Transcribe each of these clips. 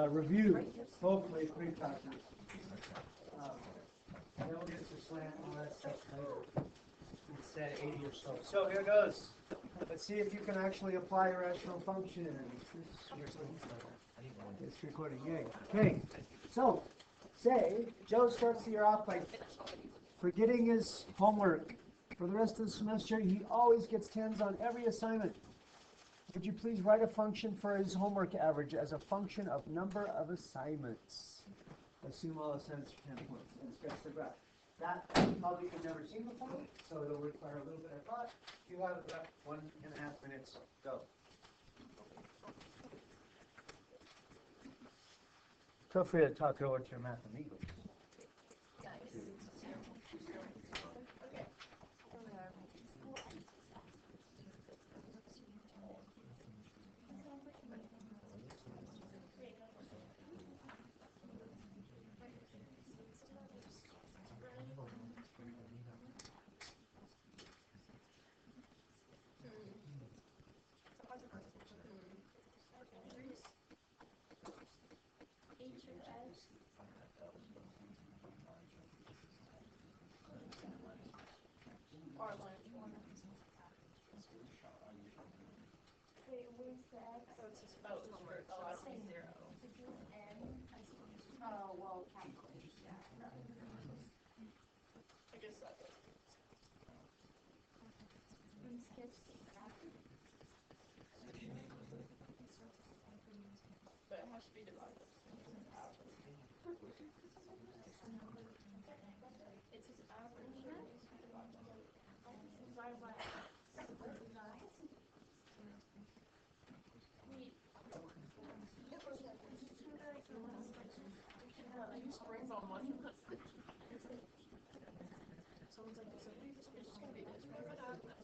review, hopefully, 3 factors. Then we'll get to slant and all that stuff later. Instead 80 or so. So here goes. Let's see if you can actually apply a rational function. It's recording. Yay. Okay. So, say Joe starts the year off by forgetting his homework. For the rest of the semester, he always gets 10s on every assignment. Would you please write a function for his homework average as a function of number of assignments? Assume all assignments are 10 points and sketch the graph. That probably you've never seen before, so it'll require a little bit of thought. You have about 1.5 minutes. Go. Feel free to talk over to your math and English. But it has to be divided. It's his average. Divided by. Springs on one. Someone's like, so we just gonna be this, we're gonna have that.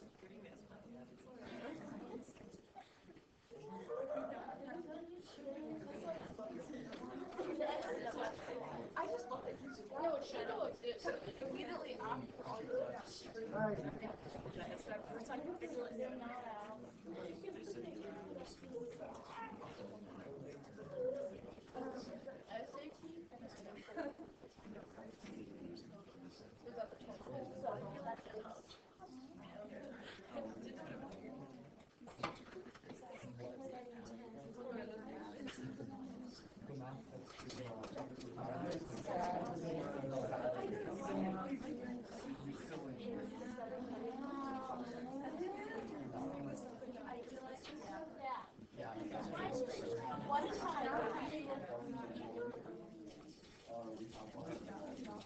I just love it. No, it should have this immediately after all the Right. it's like a big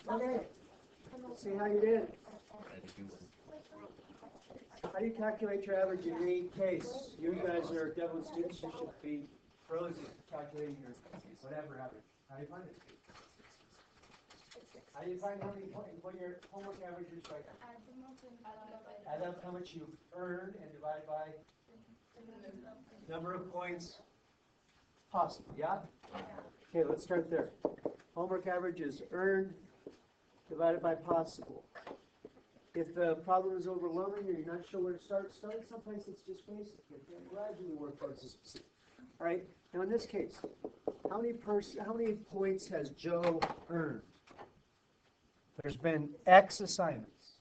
Okay. See how you did. How do you calculate your average in any case? You guys are Devlin students. You should be pros at calculating your whatever average. How do you find it? How do you find how many points, what your homework average is right now? Add up how much you've earned and divide by number of points possible. Yeah? Okay, let's start there. Homework average is earned divided by possible. If the problem is overwhelming or you're not sure where to start someplace that's just basic. You can gradually work towards the specific. All right. Now in this case, how many points has Joe earned? There's been X assignments.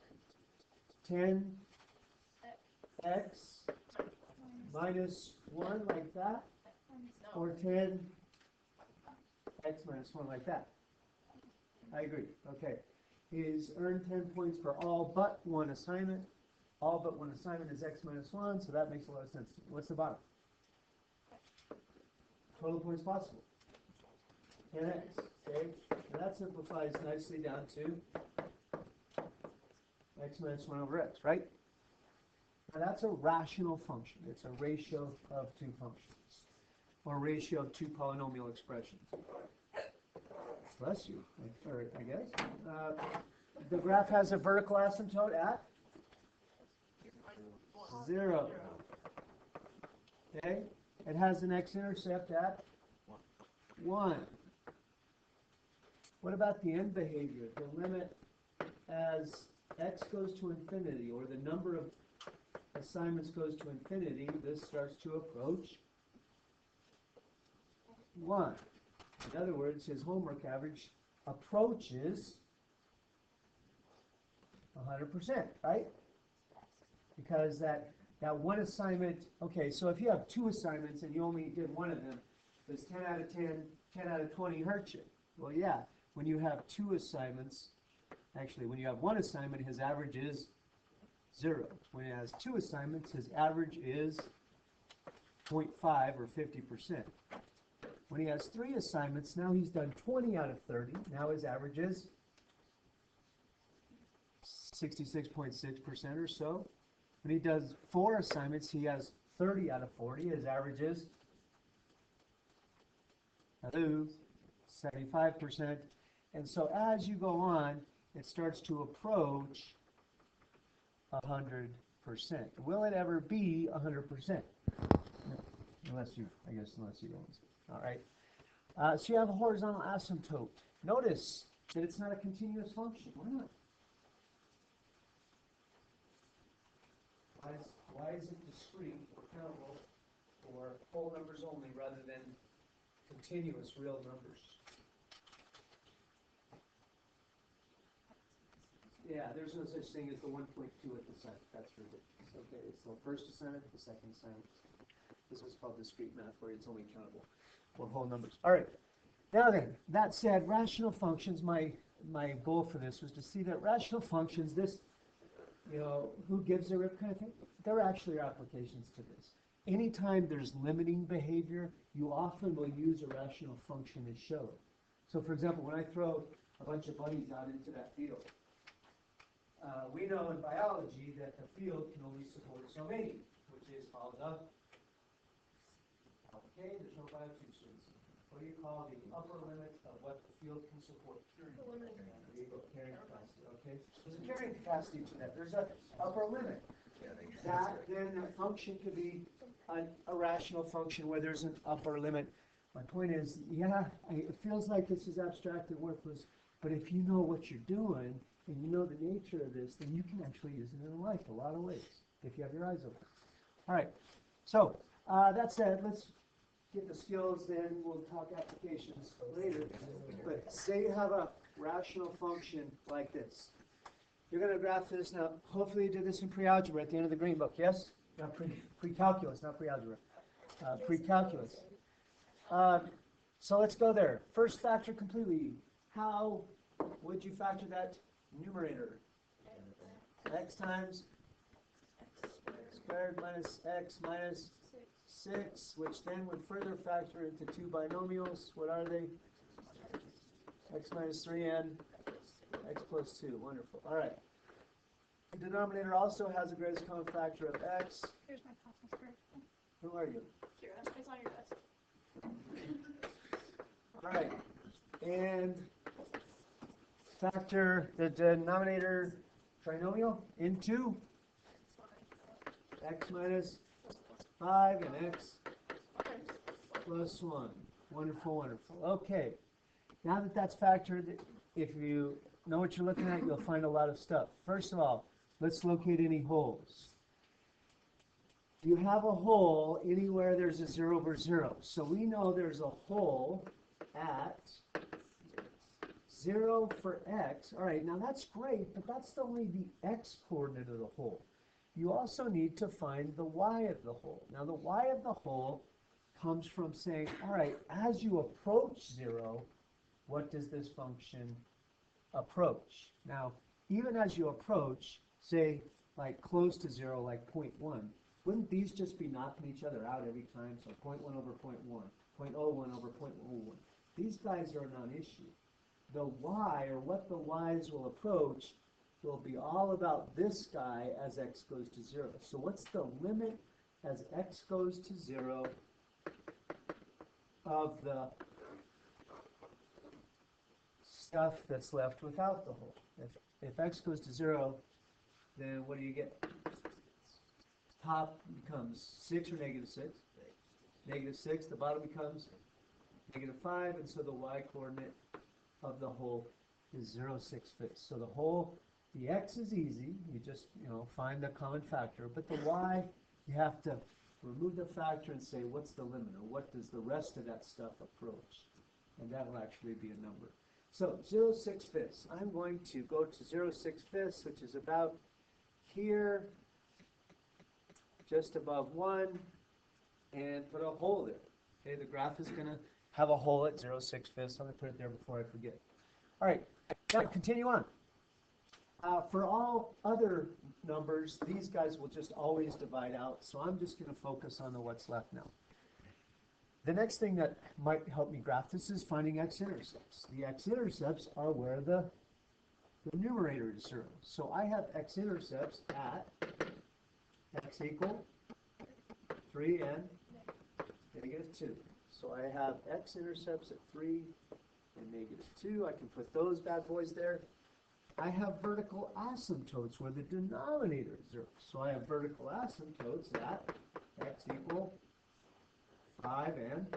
10 X minus 1 like that, or 10 X minus 1 like that. I agree. Okay. He's earned 10 points for all but one assignment. All but one assignment is X minus 1, so that makes a lot of sense. What's the bottom? Total points possible. 10X. Okay. And that simplifies nicely down to X minus 1 over X, right? Now that's a rational function. It's a ratio of 2 functions, or ratio of 2 polynomial expressions. Bless you, I guess. The graph has a vertical asymptote at 0. Okay? It has an x-intercept at 1. What about the end behavior? The limit as x goes to infinity, or the number of assignments goes to infinity, this starts to approach 1. In other words, his homework average approaches 100%, right? Because that one assignment, okay, so if you have 2 assignments and you only did one of them, does 10 out of 10, 10 out of 20 hurt you? Well, yeah, when you have 2 assignments, actually, when you have 1 assignment, his average is 0. When he has 2 assignments, his average is 0.5 or 50%. When he has 3 assignments, now he's done 20 out of 30. Now his average is 66.6% or so. When he does 4 assignments, he has 30 out of 40. His average is 75%. And so as you go on, it starts to approach 100%. Will it ever be 100%? No. Unless you don't. All right. So you have a horizontal asymptote. Notice that it's not a continuous function. Why not? Why is it discrete or countable for whole numbers only rather than continuous real numbers? Yeah, there's no such thing as the 1.2 at the side. That's ridiculous. Okay, it's the first assignment, the second assignment. This is called discrete math, where it's only countable for whole numbers. All right. Now then, that said, rational functions, my goal for this was to see that rational functions, this, who gives a rip kind of thing, there actually are applications to this. Anytime there's limiting behavior, you often will use a rational function to show it. So for example, when I throw a bunch of bunnies out into that field, we know in biology that the field can only support so many, which is called the, okay, there's no biojuices. What do you call the upper limit of what the field can support? There you go, carrying capacity, okay? There's a carrying capacity to that. There's an upper limit. Then that function could be a rational function where there's an upper limit. My point is, it feels like this is abstract and worthless, but if you know what you're doing, and you know the nature of this, then you can actually use it in life a lot of ways, if you have your eyes open. All right, so that said, let's get the skills, then we'll talk applications later. But say you have a rational function like this. You're going to graph this now. Hopefully you did this in pre-algebra at the end of the green book, yes? Not pre-calculus, not pre-algebra. Pre-calculus. So let's go there. First factor completely. How would you factor that numerator? X times x squared minus x minus 6, which then would further factor into 2 binomials. What are they? X minus 3 and x plus 2. Wonderful. All right. The denominator also has the greatest common factor of x. Here's my passing script. Who are you? Kira. It's on your desk. All right. And factor the denominator trinomial into x minus 5 and x plus 1. Wonderful, wonderful. Okay. Now that that's factored, if you know what you're looking at, you'll find a lot of stuff. First of all, let's locate any holes. You have a hole anywhere there's a 0 over 0. So we know there's a hole at 0 for x. All right, now that's great, but that's only the x coordinate of the hole. You also need to find the y of the hole. Now the y of the hole comes from saying, all right, as you approach 0, what does this function approach? Now, even as you approach, say, like close to 0, like 0.1, wouldn't these just be knocking each other out every time? So 0.1 over 0.1, 0.01 over 0.01. These guys are a non-issue. The y, or what the y's will approach, will be all about this guy as x goes to 0. So what's the limit as x goes to 0 of the stuff that's left without the hole? If x goes to 0, then what do you get? Top becomes 6 or negative 6. Negative 6. The bottom becomes negative 5, and so the y coordinate of the hole is 0, 6 fifths. So the hole, the x is easy. You just, find the common factor. But the y, you have to remove the factor and say, what's the limit? Or what does the rest of that stuff approach? and that will actually be a number. So 0.6 I'm going to go to 0.6, which is about here, just above 1, and put a hole there. Okay, the graph is going to have a hole at 0.6. Let me put it there before I forget. All right, now continue on. For all other numbers, these guys will just always divide out, so I'm just going to focus on the what's left now. The next thing that might help me graph this is finding x-intercepts. The x-intercepts are where the numerator is 0. So I have x-intercepts at x equal 3 and -2. So I have x-intercepts at 3 and -2. I can put those bad boys there. I have vertical asymptotes where the denominator is 0. So I have vertical asymptotes at x equal 5 and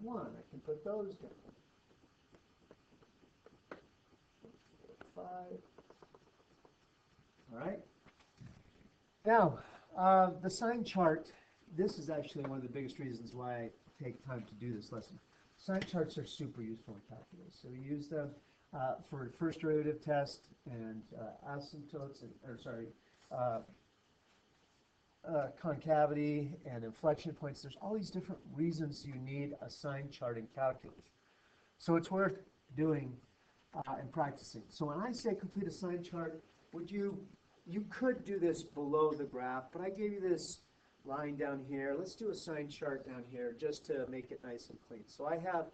-1. I can put those down. 5. All right. Now, the sign chart, this is actually one of the biggest reasons why I take time to do this lesson. Sign charts are super useful in calculus. So we use them for first derivative test and asymptotes, concavity and inflection points. There's all these different reasons you need a sign chart in calculus. So it's worth doing and practicing. So when I say complete a sign chart, you could do this below the graph, but I gave you this line down here. Let's do a sign chart down here just to make it nice and clean. So I have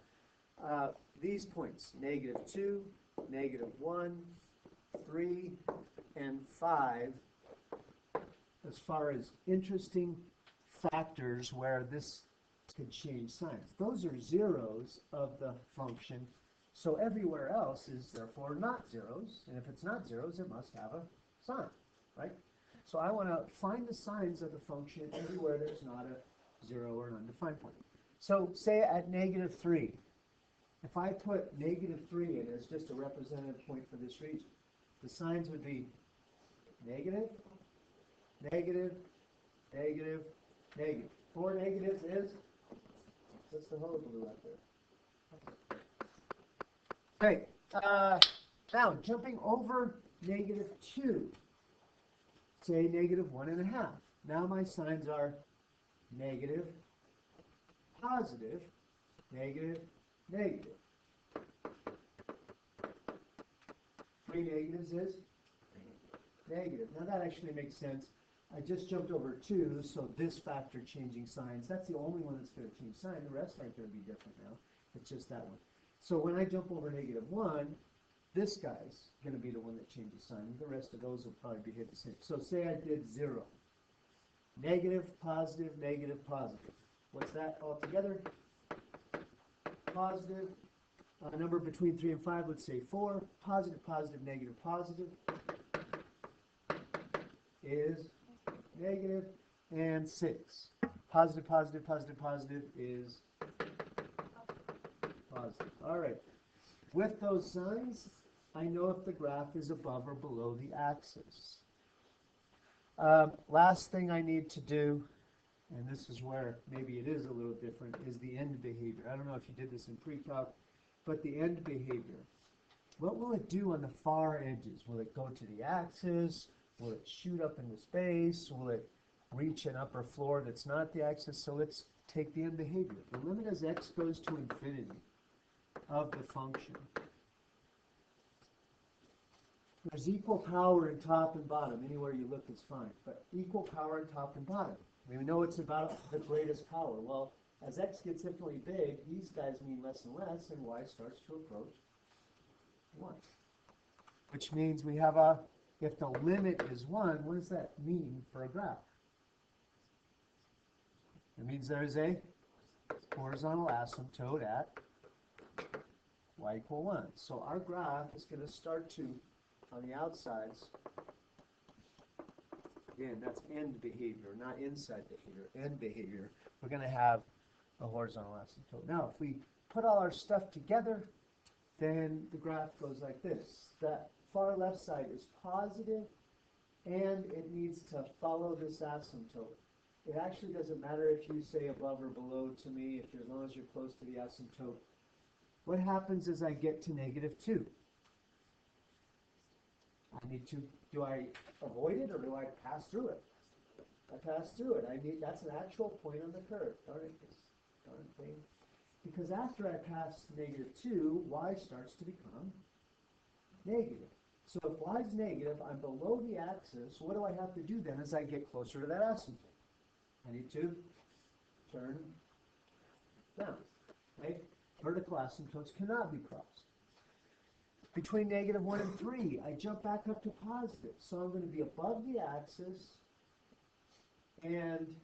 these points, -2, -1, 3, and 5, as far as interesting factors where this could change signs. Those are zeros of the function, so everywhere else is therefore not zeros, and if it's not zeros, it must have a sign, right? So I want to find the signs of the function everywhere there's not a 0 or an undefined point. So say at -3, if I put -3 in as just a representative point for this region, the signs would be negative, negative, negative, negative. 4 negatives is, what's the hullabaloo out there? Okay, now jumping over -2, say -1.5. Now my signs are negative, positive, negative, negative. 3 negatives is negative. Now that actually makes sense. I just jumped over 2, so this factor changing signs, that's the only one that's going to change sign. The rest aren't going to be different now. It's just that one. So when I jump over -1, this guy's going to be the one that changes sign. The rest of those will probably behave the same. So say I did 0. Negative, positive, negative, positive. What's that all together? Positive. A number between 3 and 5, let's say 4. Positive, positive, negative, positive is negative, and 6. Positive, positive, positive, positive is positive. All right. With those signs, I know if the graph is above or below the axis. Last thing I need to do, and this is where maybe it is a little different, is the end behavior. I don't know if you did this in pre-calc, but the end behavior. What will it do on the far edges? Will it go to the axis? Will it shoot up into space? Will it reach an upper floor that's not the axis? So let's take the end behavior. The limit as x goes to infinity of the function. There's equal power in top and bottom. Anywhere you look is fine. But equal power in top and bottom. We know it's about the greatest power. Well, as x gets infinitely big, these guys mean less and less, and y starts to approach 1. Which means we have a, if the limit is 1, what does that mean for a graph? It means there's a horizontal asymptote at y equal 1. So our graph is going to start to, on the outsides, again, that's end behavior, not inside behavior, end behavior. We're going to have a horizontal asymptote. Now, if we put all our stuff together, then the graph goes like this. That far left side is positive, and it needs to follow this asymptote. it actually doesn't matter if you say above or below to me, if you're, as long as you're close to the asymptote. What happens as I get to -2? I need to, do I avoid it or do I pass through it? I pass through it. That's an actual point on the curve. Darn it, this darn thing. Because after I pass -2, y starts to become negative. So if y is negative, I'm below the axis. What do I have to do then as I get closer to that asymptote? I need to turn down. Right? Vertical asymptotes cannot be crossed. Between -1 and 3, I jump back up to positive. So I'm going to be above the axis and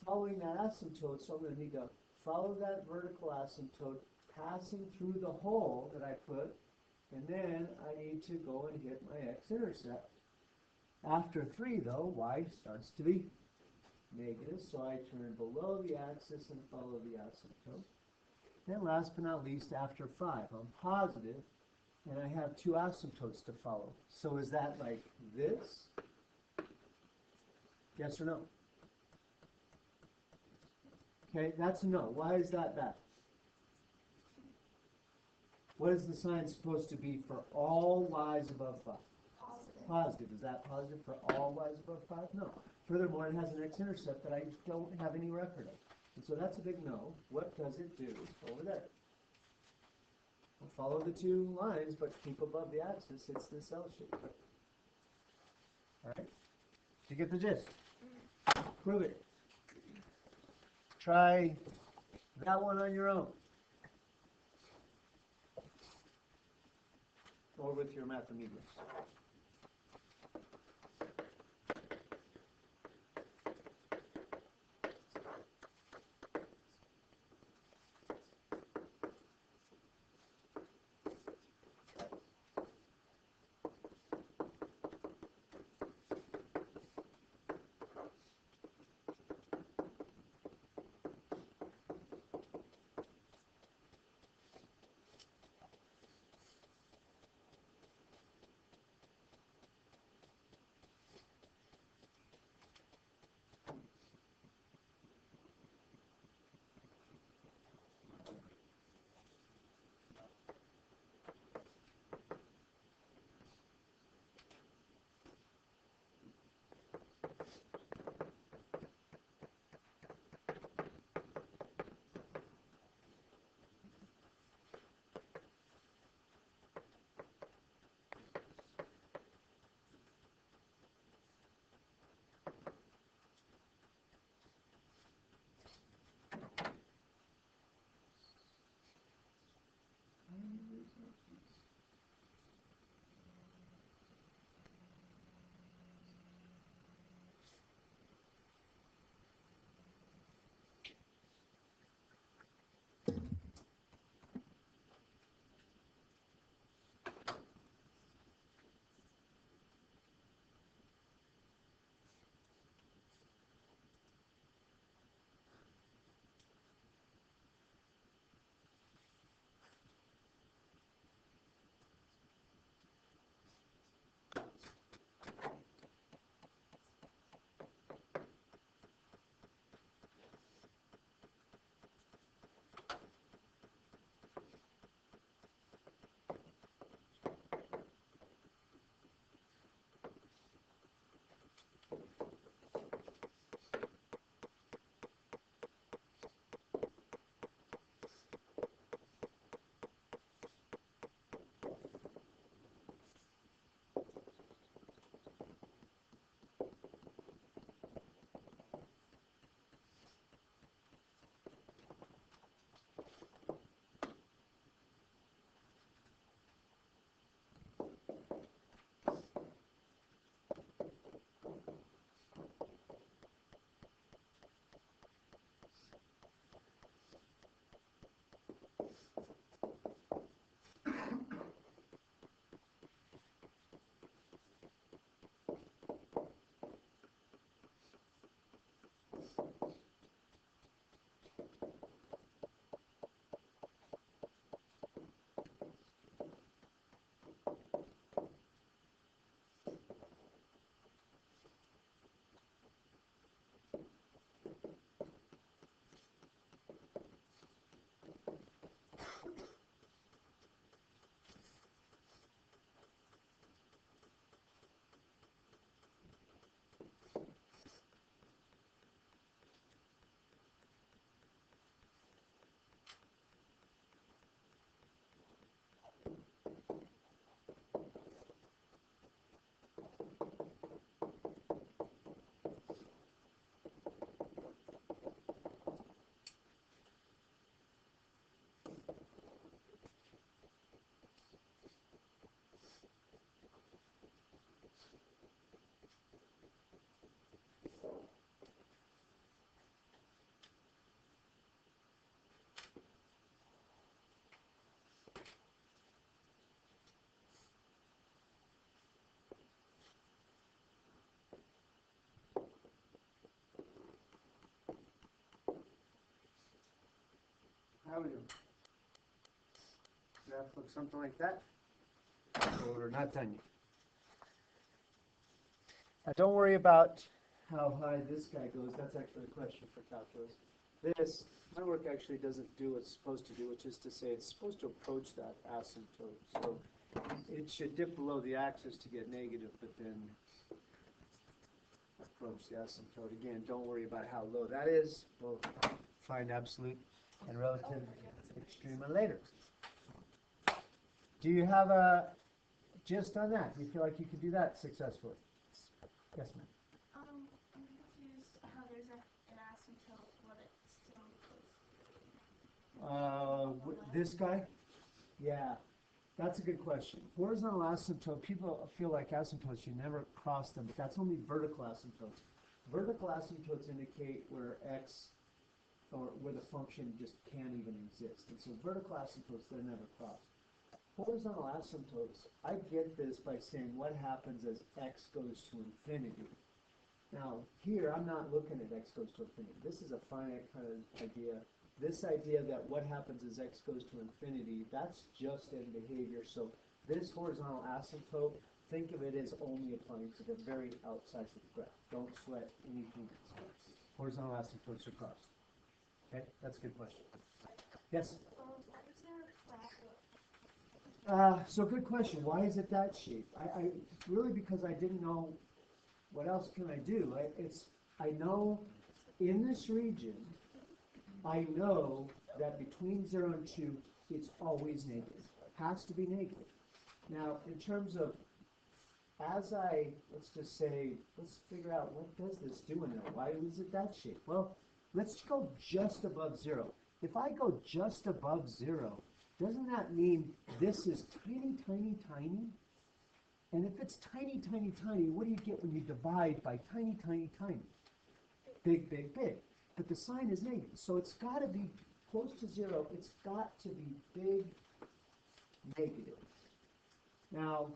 following that asymptote. So I'm going to need to follow that vertical asymptote passing through the hole that I put, and then I need to go and hit my x-intercept. After 3, though, y starts to be negative, so I turn below the axis and follow the asymptote. And last but not least, after 5, I'm positive, and I have 2 asymptotes to follow. So is that like this? Yes or no? Okay, that's a no. Why is that bad? What is the sign supposed to be for all y's above 5? Positive. Positive. Is that positive for all y's above 5? No. Furthermore, it has an x-intercept that I don't have any record of. And so that's a big no. What does it do over there? Well, follow the 2 lines, but keep above the axis. It's this L shape. All right? You get the gist? Prove it. Try that one on your own. Or with your mathematics. How we doing? Graph looks something like that. We're not done yet. Now don't worry about how high this guy goes. That's actually a question for calculus. This, my work actually doesn't do what it's supposed to do, which is to say it's supposed to approach that asymptote. So it should dip below the axis to get negative, but then approach the asymptote. Again, don't worry about how low that is. We'll find absolute and relative extrema later. Do you have a gist on that? Do you feel like you could do that successfully? Yes, ma'am. I'm confused how there's an asymptote, but it's still close. This guy? Yeah, that's a good question. Horizontal asymptote, people feel like asymptotes, you never cross them, but that's only vertical asymptotes. Vertical asymptotes indicate where x, or where the function just can't even exist. And so vertical asymptotes, they're never crossed. Horizontal asymptotes, I get this by saying what happens as x goes to infinity. Now, here, I'm not looking at x goes to infinity. This is a finite kind of idea. This idea that what happens as x goes to infinity, that's just in behavior. So this horizontal asymptote, think of it as only applying to the very outside of the graph. Don't sweat anything else. Horizontal asymptotes are crossed. Okay, that's a good question. Yes? So good question. Why is it that shape? I really, because I didn't know what else can I do. I know in this region, I know that between 0 and 2, it's always negative. Has to be negative. Now, in terms of, let's just say, let's figure out what does this do in there? Why is it that shape? Well, let's go just above 0. If I go just above 0, doesn't that mean this is tiny, tiny, tiny? And if it's tiny, tiny, tiny, what do you get when you divide by tiny, tiny, tiny? Big, big, big. But the sign is negative, so it's got to be close to 0. It's got to be big negative. Now,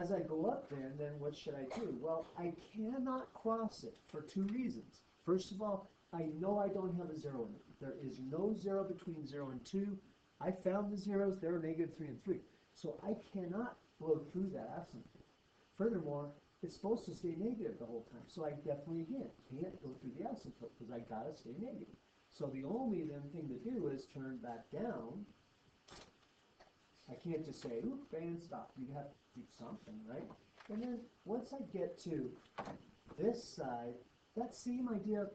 as I go up there, then what should I do? Well, I cannot cross it for 2 reasons. First of all, I know I don't have a 0 in it. There is no 0 between 0 and 2. I found the zeros, they're negative 3 and 3. So I cannot blow through that asymptote. Furthermore, it's supposed to stay negative the whole time. So I definitely, again, can't go through the asymptote because I got to stay negative. So the only then thing to do is turn back down. I can't just say, oop, and stop. You have to do something, right? And then once I get to this side, that same idea of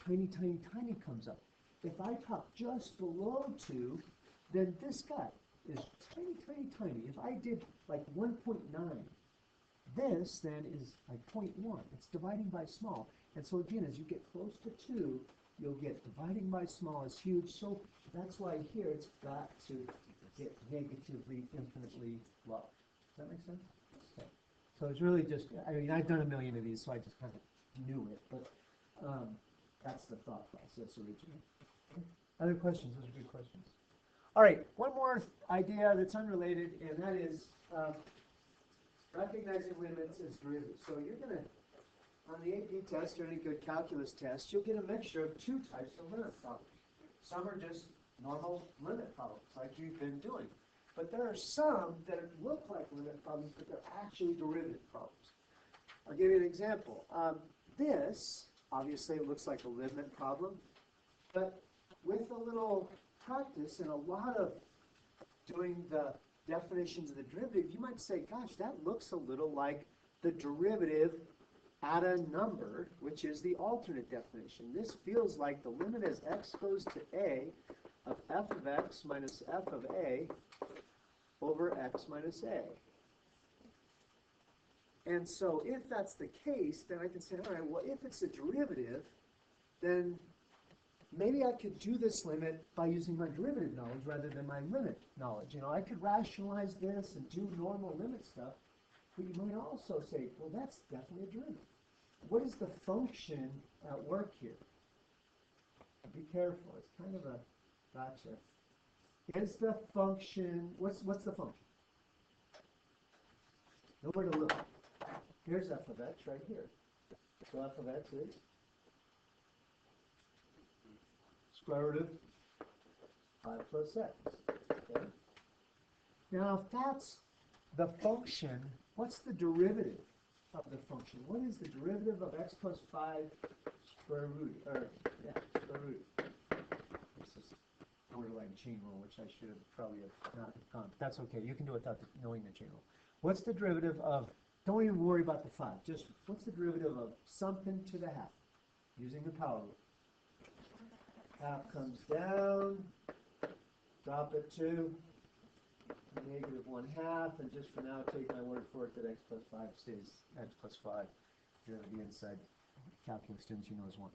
tiny, tiny, tiny comes up. If I drop just below 2, then this guy is tiny, tiny, tiny. If I did like 1.9, this then is like 0.1. It's dividing by small. And so again, as you get close to 2, you'll get dividing by small is huge. So that's why here it's got to get negatively infinitely low. Does that make sense? Okay. So it's really just, I mean, I've done a million of these, so I just kind of knew it. But that's the thought process originally. Okay. Other questions? Those are good questions. All right, one more idea that's unrelated, and that is recognizing limits as derivatives. So you're going to, on the AP test or any good calculus test, you'll get a mixture of 2 types of limit problems. Some are just normal limit problems, like you've been doing. But there are some that look like limit problems, but they're actually derivative problems. I'll give you an example. This, obviously, looks like a limit problem, but with a little practice and a lot of doing the definitions of the derivative, you might say, gosh, that looks a little like the derivative at a number, which is the alternate definition. This feels like the limit as x goes to a of f of x minus f of a over x minus a. And so if that's the case, then I can say, all right, well, if it's a derivative, then maybe I could do this limit by using my derivative knowledge rather than my limit knowledge. You know, I could rationalize this and do normal limit stuff, but you might also say, well, that's definitely a derivative. What is the function at work here? Be careful. It's kind of a gotcha. Is the function, what's the function? Nowhere to look. Here's f of x right here. So f of x is square root 5 plus x. Okay? Now, if that's the function, what's the derivative of the function? What is the derivative of x plus 5 square root? Square root. This is borderline chain rule, which I should have probably not gone. That's okay. You can do it without knowing the chain rule. What's the derivative of, don't even worry about the 5, just what's the derivative of something to the half using the power rule? Half comes down, drop it to negative 1/2, and just for now, take my word for it that x plus 5 stays x plus 5. If you're the inside calculus students, you know as one.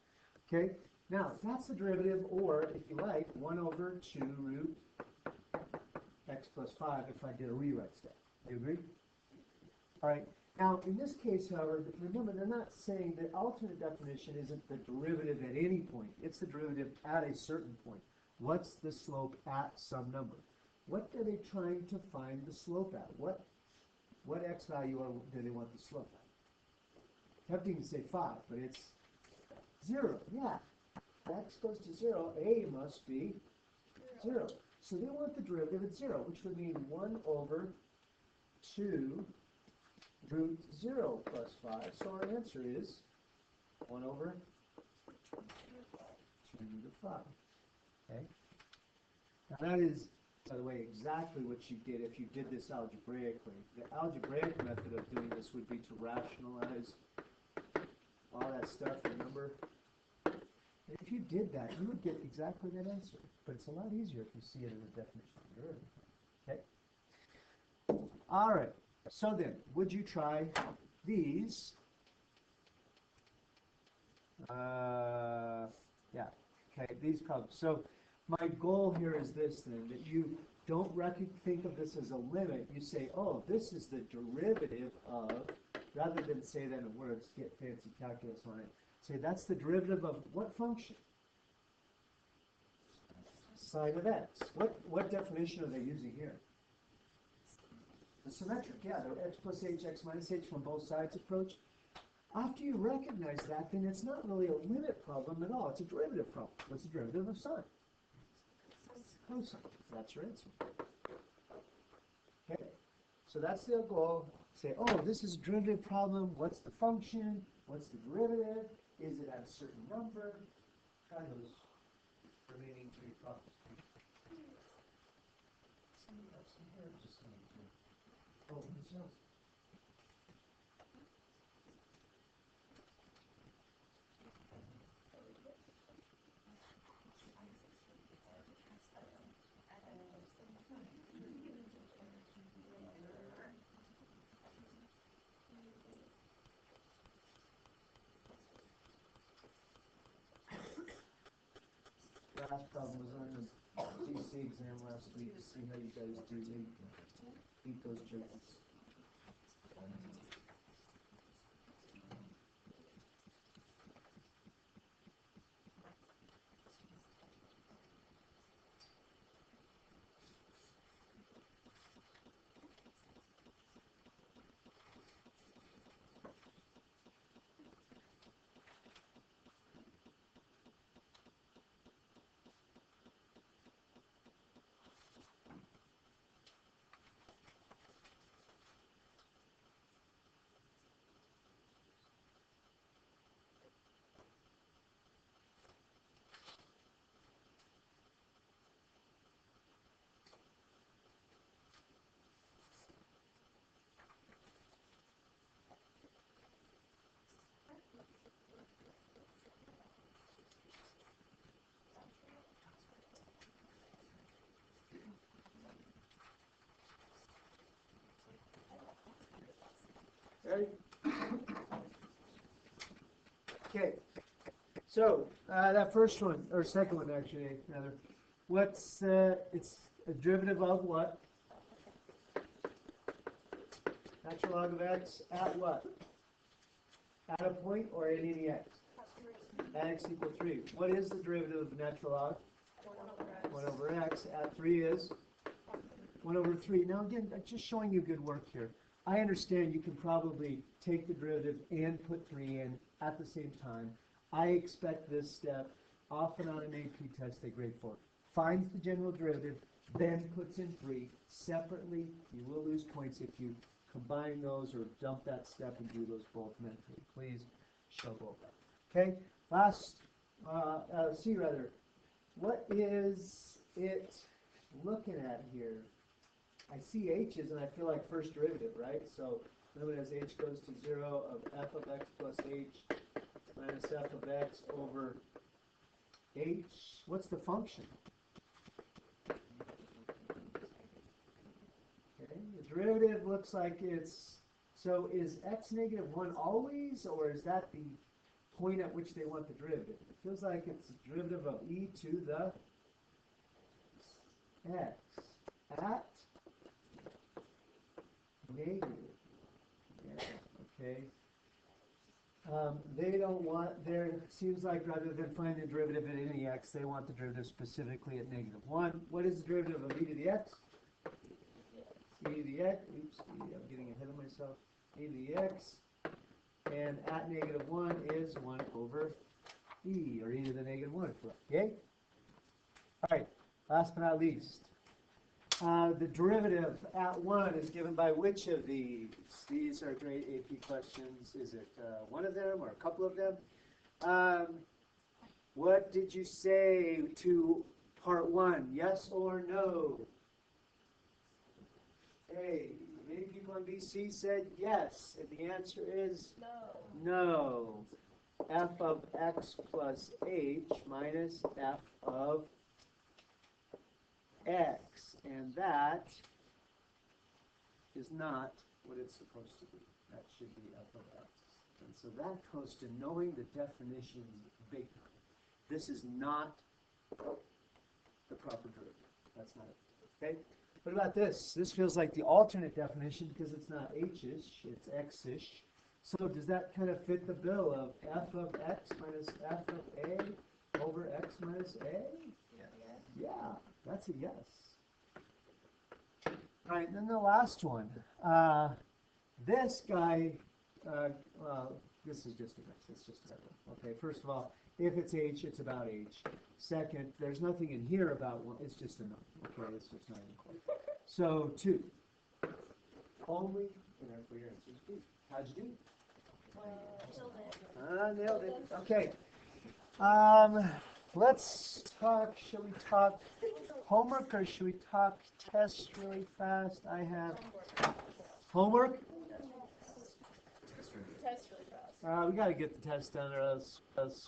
Okay, now that's the derivative, or if you like, 1 over 2 root x plus 5 if I did a rewrite step. Do you agree? All right. Now, in this case, however, remember, they're not saying the alternate definition isn't the derivative at any point. It's the derivative at a certain point. What's the slope at some number? What are they trying to find the slope at? What x value do they want the slope at? Tempting to say 5, but it's 0. Yeah. X goes to 0. A must be 0. So they want the derivative at 0, which would mean 1 over 2 root 0 plus 5. So our answer is 1 over 2 root of 5. Okay? Now that is, by the way, exactly what you did if you did this algebraically. The algebraic method of doing this would be to rationalize all that stuff, remember? And if you did that, you would get exactly that answer. But it's a lot easier if you see it in the definition of the derivative. Okay? All right. So then, would you try these? Yeah, okay, these problems. So my goal here is this then, that you don't think of this as a limit. You say, oh, this is the derivative of, rather than say that in words, get fancy calculus on it. Say that's the derivative of what function? Sine of x. What definition are they using here? The symmetric, yeah, the x plus h, x minus h from both sides approach. After you recognize that, then it's not really a limit problem at all. It's a derivative problem. What's the derivative of sine? Cosine. That's your answer. Okay, so that's the goal. Say, oh, this is a derivative problem. What's the function? What's the derivative? Is it at a certain number? Try those remaining 3 problems. Oh, who's else? Last problem was on the DC exam last week. See how you guys do. Eat those chickens. Ready? Okay. So that first one, or second one actually, rather. What's it's a derivative of what? Natural log of x at what? At a point or at any x? At x equals 3. What is the derivative of natural log? 1 over x. At 3 is 1 over 3. Now again, just showing you good work here. I understand you can probably take the derivative and put 3 in at the same time. I expect this step. Often on an AP test they grade for finds the general derivative, then puts in 3 separately. You will lose points if you combine those or dump that step and do those both mentally. Please show both up. Okay, last, C rather. What is it looking at here? I see h's and I feel like first derivative, right? So limit as h goes to 0 of f of x plus h minus f of x over h. What's the function? Okay, the derivative looks like it's, so is x negative 1 always, or is that the point at which they want the derivative? It feels like it's the derivative of e to the x at negative. Yeah, okay. They don't want their, seems like rather than find the derivative at any x, they want the derivative specifically at negative 1. What is the derivative of e to the x? E to the x, oops, I'm getting ahead of myself. E to the x, and at negative 1 is 1 over e, or e to the negative 1, okay? All right, last but not least. The derivative at 1 is given by which of these? These are great AP questions. Is it one of them or a couple of them? What did you say to part 1? Yes or no? Hey, many people on BC said yes, and the answer is no. F of x plus h minus f of x, and that is not what it's supposed to be. That should be f of x. And so that goes to knowing the definitions big time. This is not the proper derivative. That's not it. Okay? What about this? This feels like the alternate definition because it's not h-ish, it's x-ish. So does that kind of fit the bill of f of x minus f of a over x minus a? Yeah, that's a yes. All right, then the last one. This guy, this is just a mess. It's just a one. Okay, first of all, if it's h, it's about h. Second, there's nothing in here about one. It's just a number. Okay, it's just not even close. So 2. Only, and therefore your answer is B. How'd you do? Nailed it. Okay. Let's talk, shall we talk homework or should we talk tests really fast? I have homework. Test really fast. We got to get the test done or else